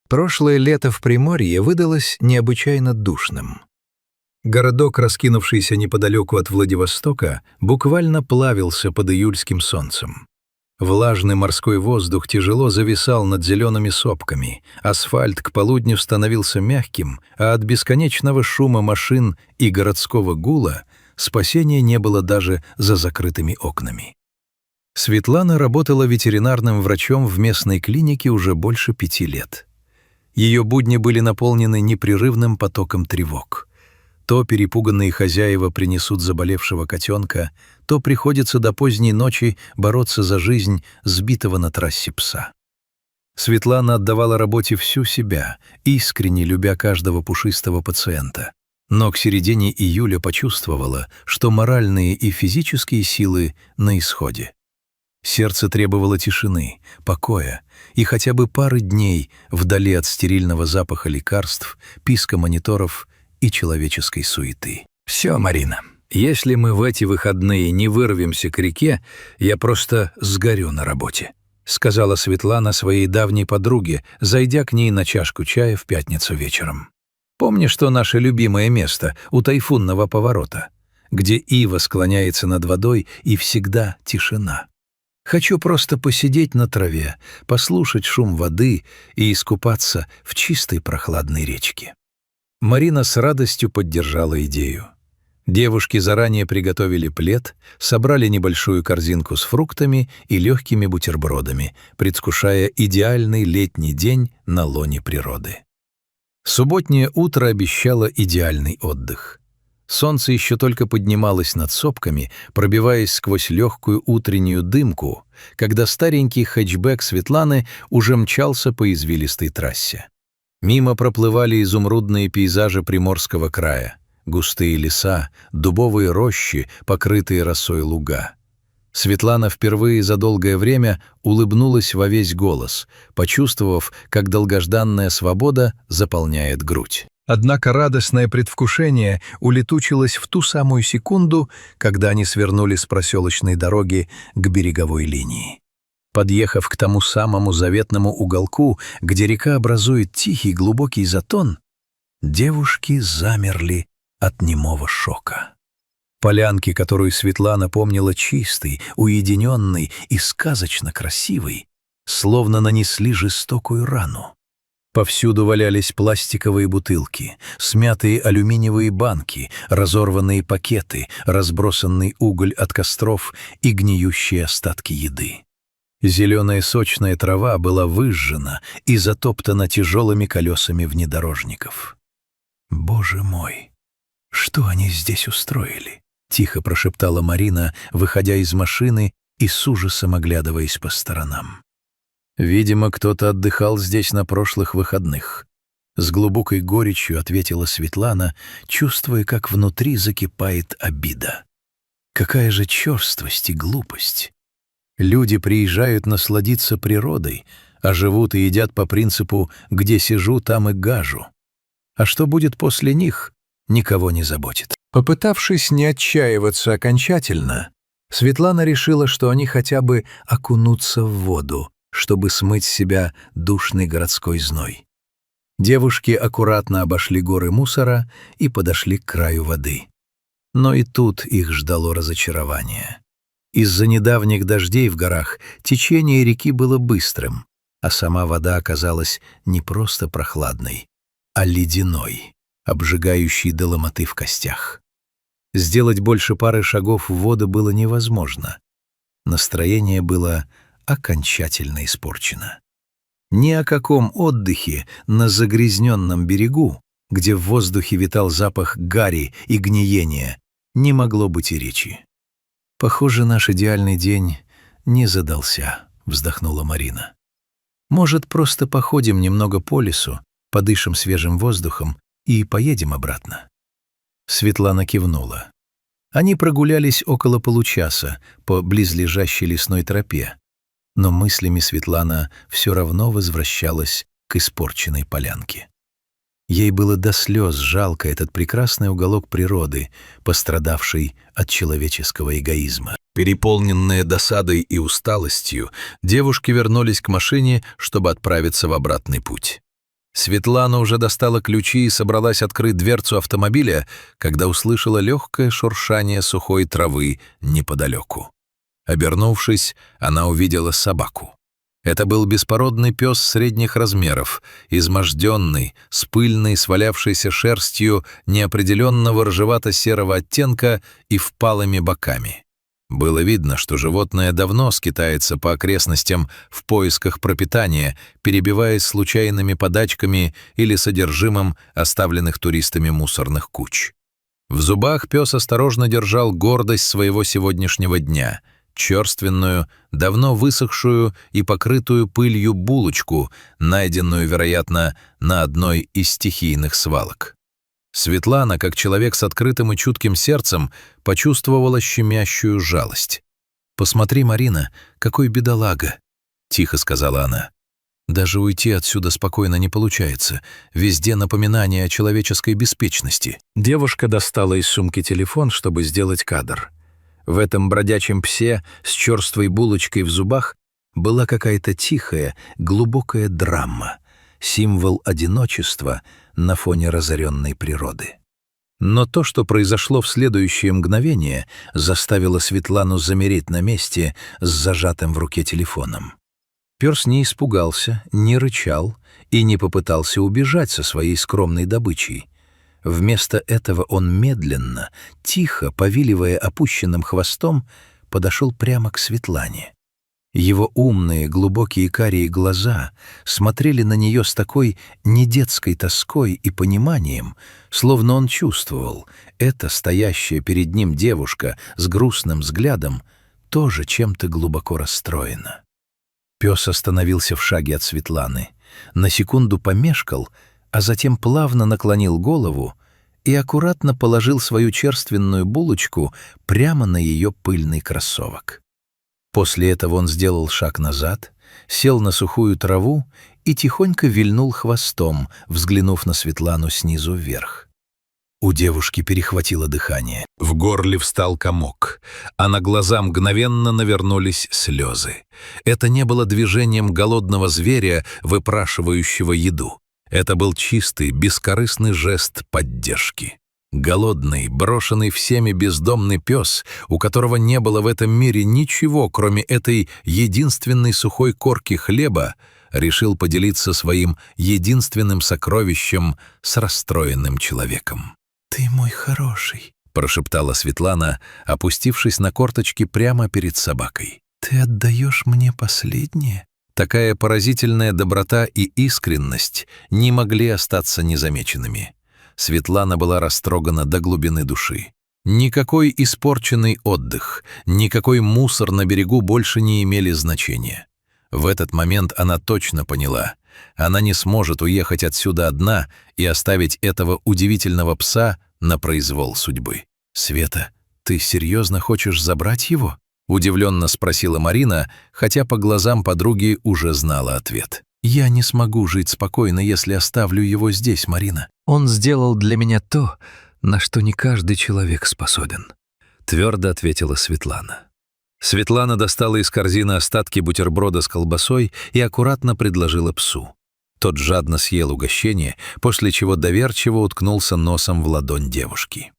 Прошлое лето в Приморье выдалось необычайно душным. Городок, раскинувшийся неподалеку от Владивостока, буквально плавился под июльским солнцем. Влажный морской воздух тяжело зависал над зелеными сопками, асфальт к полудню становился мягким, а от бесконечного шума машин и городского гула спасения не было даже за закрытыми окнами. Светлана работала ветеринарным врачом в местной клинике уже больше 5 лет. Ее будни были наполнены непрерывным потоком тревог. То перепуганные хозяева принесут заболевшего котенка, то приходится до поздней ночи бороться за жизнь сбитого на трассе пса. Светлана отдавала работе всю себя, искренне любя каждого пушистого пациента. Но к середине июля почувствовала, что моральные и физические силы на исходе. Сердце требовало тишины, покоя и хотя бы пары дней вдали от стерильного запаха лекарств, писка мониторов и человеческой суеты. «Все, Марина, если мы в эти выходные не вырвемся к реке, я просто сгорю на работе», сказала Светлана своей давней подруге, зайдя к ней на чашку чая в пятницу вечером. «Помнишь, что наше любимое место у Тайфунного поворота, где ива склоняется над водой и всегда тишина? Хочу просто посидеть на траве, послушать шум воды и искупаться в чистой прохладной речке». Марина с радостью поддержала идею. Девушки заранее приготовили плед, собрали небольшую корзинку с фруктами и легкими бутербродами, предвкушая идеальный летний день на лоне природы. Субботнее утро обещало идеальный отдых. Солнце еще только поднималось над сопками, пробиваясь сквозь легкую утреннюю дымку, когда старенький хэтчбэк Светланы уже мчался по извилистой трассе. Мимо проплывали изумрудные пейзажи Приморского края, густые леса, дубовые рощи, покрытые росой луга. Светлана впервые за долгое время улыбнулась во весь голос, почувствовав, как долгожданная свобода заполняет грудь. Однако радостное предвкушение улетучилось в ту самую секунду, когда они свернули с проселочной дороги к береговой линии. Подъехав к тому самому заветному уголку, где река образует тихий глубокий затон, девушки замерли от немого шока. Полянки, которую Светлана помнила чистой, уединенной и сказочно красивой, словно нанесли жестокую рану. Повсюду валялись пластиковые бутылки, смятые алюминиевые банки, разорванные пакеты, разбросанный уголь от костров и гниющие остатки еды. Зеленая сочная трава была выжжена и затоптана тяжелыми колесами внедорожников. «Боже мой, что они здесь устроили?» — тихо прошептала Марина, выходя из машины и с ужасом оглядываясь по сторонам. «Видимо, кто-то отдыхал здесь на прошлых выходных», — с глубокой горечью ответила Светлана, чувствуя, как внутри закипает обида. «Какая же черствость и глупость! Люди приезжают насладиться природой, а живут и едят по принципу «где сижу, там и гажу». А что будет после них, никого не заботит». Попытавшись не отчаиваться окончательно, Светлана решила, что они хотя бы окунутся в воду, чтобы смыть с себя душный городской зной. Девушки аккуратно обошли горы мусора и подошли к краю воды. Но и тут их ждало разочарование. Из-за недавних дождей в горах течение реки было быстрым, а сама вода оказалась не просто прохладной, а ледяной, обжигающей до ломоты в костях. Сделать больше пары шагов в воду было невозможно. Настроение было окончательно испорчено. Ни о каком отдыхе на загрязненном берегу, где в воздухе витал запах гари и гниения, не могло быть и речи. «Похоже, наш идеальный день не задался», — вздохнула Марина. «Может, просто походим немного по лесу, подышим свежим воздухом и поедем обратно?» Светлана кивнула. Они прогулялись около получаса по близлежащей лесной тропе, но мыслями Светлана все равно возвращалась к испорченной полянке. Ей было до слез жалко этот прекрасный уголок природы, пострадавший от человеческого эгоизма. Переполненные досадой и усталостью, девушки вернулись к машине, чтобы отправиться в обратный путь. Светлана уже достала ключи и собралась открыть дверцу автомобиля, когда услышала легкое шуршание сухой травы неподалеку. Обернувшись, она увидела собаку. Это был беспородный пес средних размеров, изможденный, с пыльной, свалявшейся шерстью неопределенного рыжевато-серого оттенка и впалыми боками. Было видно, что животное давно скитается по окрестностям в поисках пропитания, перебиваясь случайными подачками или содержимым оставленных туристами мусорных куч. В зубах пес осторожно держал гордость своего сегодняшнего дня — черственную, давно высохшую и покрытую пылью булочку, найденную, вероятно, на одной из стихийных свалок. Светлана, как человек с открытым и чутким сердцем, почувствовала щемящую жалость. «Посмотри, Марина, какой бедолага!» — тихо сказала она. «Даже уйти отсюда спокойно не получается. Везде напоминание о человеческой беспечности». Девушка достала из сумки телефон, чтобы сделать кадр. В этом бродячем псе с черствой булочкой в зубах была какая-то тихая, глубокая драма, символ одиночества на фоне разоренной природы. Но то, что произошло в следующее мгновение, заставило Светлану замереть на месте с зажатым в руке телефоном. Пёс не испугался, не рычал и не попытался убежать со своей скромной добычей. Вместо этого он медленно, тихо, повиливая опущенным хвостом, подошел прямо к Светлане. Его умные, глубокие карие глаза смотрели на нее с такой недетской тоской и пониманием, словно он чувствовал, эта стоящая перед ним девушка с грустным взглядом тоже чем-то глубоко расстроена. Пес остановился в шаге от Светланы, на секунду помешкал, а затем плавно наклонил голову и аккуратно положил свою черственную булочку прямо на ее пыльный кроссовок. После этого он сделал шаг назад, сел на сухую траву и тихонько вильнул хвостом, взглянув на Светлану снизу вверх. У девушки перехватило дыхание. В горле встал комок, а на глаза мгновенно навернулись слезы. Это не было движением голодного зверя, выпрашивающего еду. Это был чистый, бескорыстный жест поддержки. Голодный, брошенный всеми бездомный пес, у которого не было в этом мире ничего, кроме этой единственной сухой корки хлеба, решил поделиться своим единственным сокровищем с расстроенным человеком. «Ты мой хороший», — прошептала Светлана, опустившись на корточки прямо перед собакой. «Ты отдаешь мне последнее?» Такая поразительная доброта и искренность не могли остаться незамеченными. Светлана была растрогана до глубины души. Никакой испорченный отдых, никакой мусор на берегу больше не имели значения. В этот момент она точно поняла, она не сможет уехать отсюда одна и оставить этого удивительного пса на произвол судьбы. «Света, ты серьезно хочешь забрать его?» — удивленно спросила Марина, хотя по глазам подруги уже знала ответ. «Я не смогу жить спокойно, если оставлю его здесь, Марина. Он сделал для меня то, на что не каждый человек способен», — твердо ответила Светлана. Светлана достала из корзины остатки бутерброда с колбасой и аккуратно предложила псу. Тот жадно съел угощение, после чего доверчиво уткнулся носом в ладонь девушки.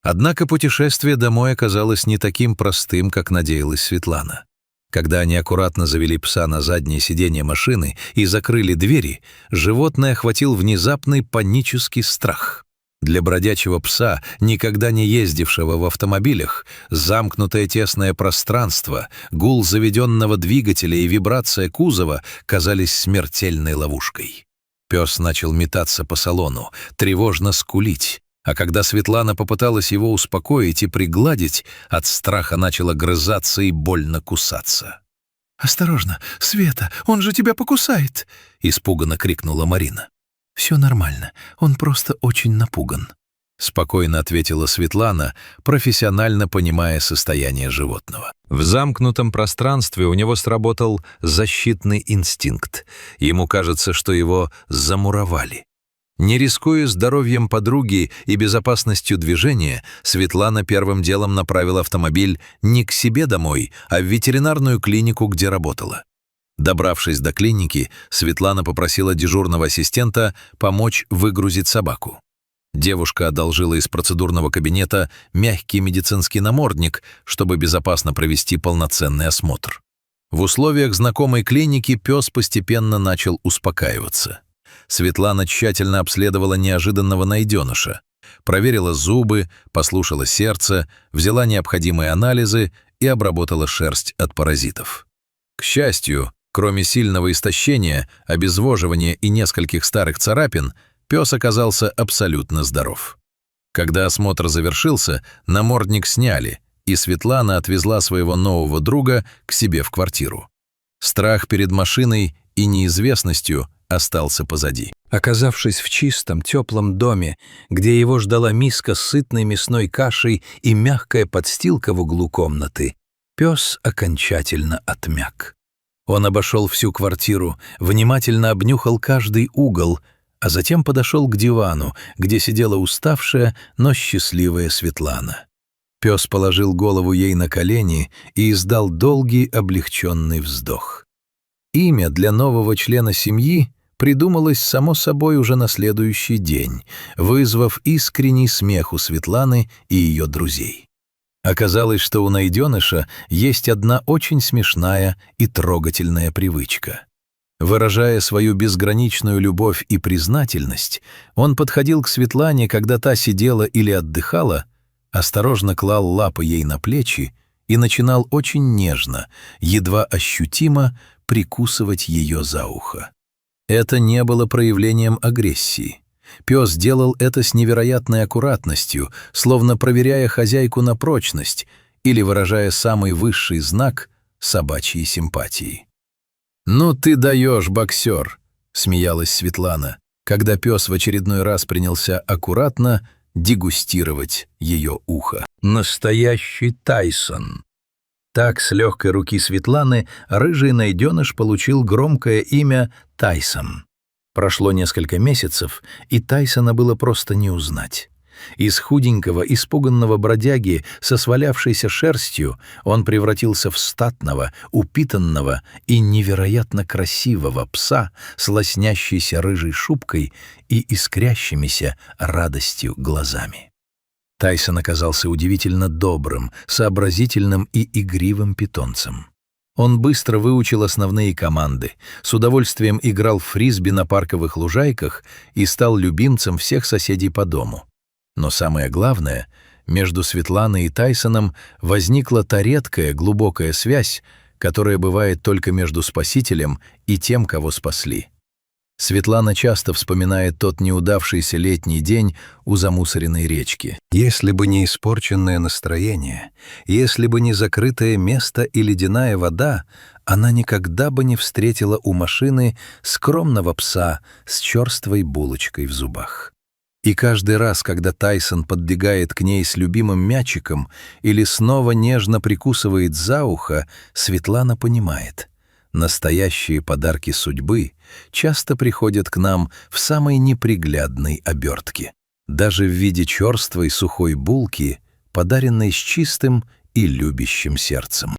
Однако путешествие домой оказалось не таким простым, как надеялась Светлана. Когда они аккуратно завели пса на заднее сиденье машины и закрыли двери, животное охватил внезапный панический страх. Для бродячего пса, никогда не ездившего в автомобилях, замкнутое тесное пространство, гул заведенного двигателя и вибрация кузова казались смертельной ловушкой. Пес начал метаться по салону, тревожно скулить. А когда Светлана попыталась его успокоить и пригладить, от страха начала грызаться и больно кусаться. «Осторожно, Света, он же тебя покусает!» — испуганно крикнула Марина. «Все нормально, он просто очень напуган», — спокойно ответила Светлана, профессионально понимая состояние животного. В замкнутом пространстве у него сработал защитный инстинкт. Ему кажется, что его замуровали. Не рискуя здоровьем подруги и безопасностью движения, Светлана первым делом направила автомобиль не к себе домой, а в ветеринарную клинику, где работала. Добравшись до клиники, Светлана попросила дежурного ассистента помочь выгрузить собаку. Девушка одолжила из процедурного кабинета мягкий медицинский намордник, чтобы безопасно провести полноценный осмотр. В условиях знакомой клиники пес постепенно начал успокаиваться. Светлана тщательно обследовала неожиданного найденыша, проверила зубы, послушала сердце, взяла необходимые анализы и обработала шерсть от паразитов. К счастью, кроме сильного истощения, обезвоживания и нескольких старых царапин, пес оказался абсолютно здоров. Когда осмотр завершился, намордник сняли, и Светлана отвезла своего нового друга к себе в квартиру. Страх перед машиной и неизвестностью остался позади. Оказавшись в чистом, теплом доме, где его ждала миска с сытной мясной кашей и мягкая подстилка в углу комнаты, пес окончательно отмяк. Он обошел всю квартиру, внимательно обнюхал каждый угол, а затем подошел к дивану, где сидела уставшая, но счастливая Светлана. Пес положил голову ей на колени и издал долгий облегченный вздох. Имя для нового члена семьи придумалось само собой уже на следующий день, вызвав искренний смех у Светланы и ее друзей. Оказалось, что у найденыша есть одна очень смешная и трогательная привычка. Выражая свою безграничную любовь и признательность, он подходил к Светлане, когда та сидела или отдыхала, осторожно клал лапы ей на плечи и начинал очень нежно, едва ощутимо прикусывать ее за ухо. Это не было проявлением агрессии. Пес делал это с невероятной аккуратностью, словно проверяя хозяйку на прочность или выражая самый высший знак собачьей симпатии. «Ну ты даешь, боксер!» — смеялась Светлана, когда пес в очередной раз принялся аккуратно дегустировать ее ухо. «Настоящий Тайсон!» Так, с легкой руки Светланы, рыжий найденыш получил громкое имя Тайсон. Прошло несколько месяцев, и Тайсона было просто не узнать. Из худенького, испуганного бродяги со свалявшейся шерстью он превратился в статного, упитанного и невероятно красивого пса с лоснящейся рыжей шубкой и искрящимися радостью глазами. Тайсон оказался удивительно добрым, сообразительным и игривым питомцем. Он быстро выучил основные команды, с удовольствием играл в фрисби на парковых лужайках и стал любимцем всех соседей по дому. Но самое главное, между Светланой и Тайсоном возникла та редкая глубокая связь, которая бывает только между спасителем и тем, кого спасли. Светлана часто вспоминает тот неудавшийся летний день у замусоренной речки. Если бы не испорченное настроение, если бы не закрытое место и ледяная вода, она никогда бы не встретила у машины скромного пса с черствой булочкой в зубах. И каждый раз, когда Тайсон подбегает к ней с любимым мячиком или снова нежно прикусывает за ухо, Светлана понимает — настоящие подарки судьбы часто приходят к нам в самой неприглядной обертке, даже в виде черствой сухой булки, подаренной с чистым и любящим сердцем.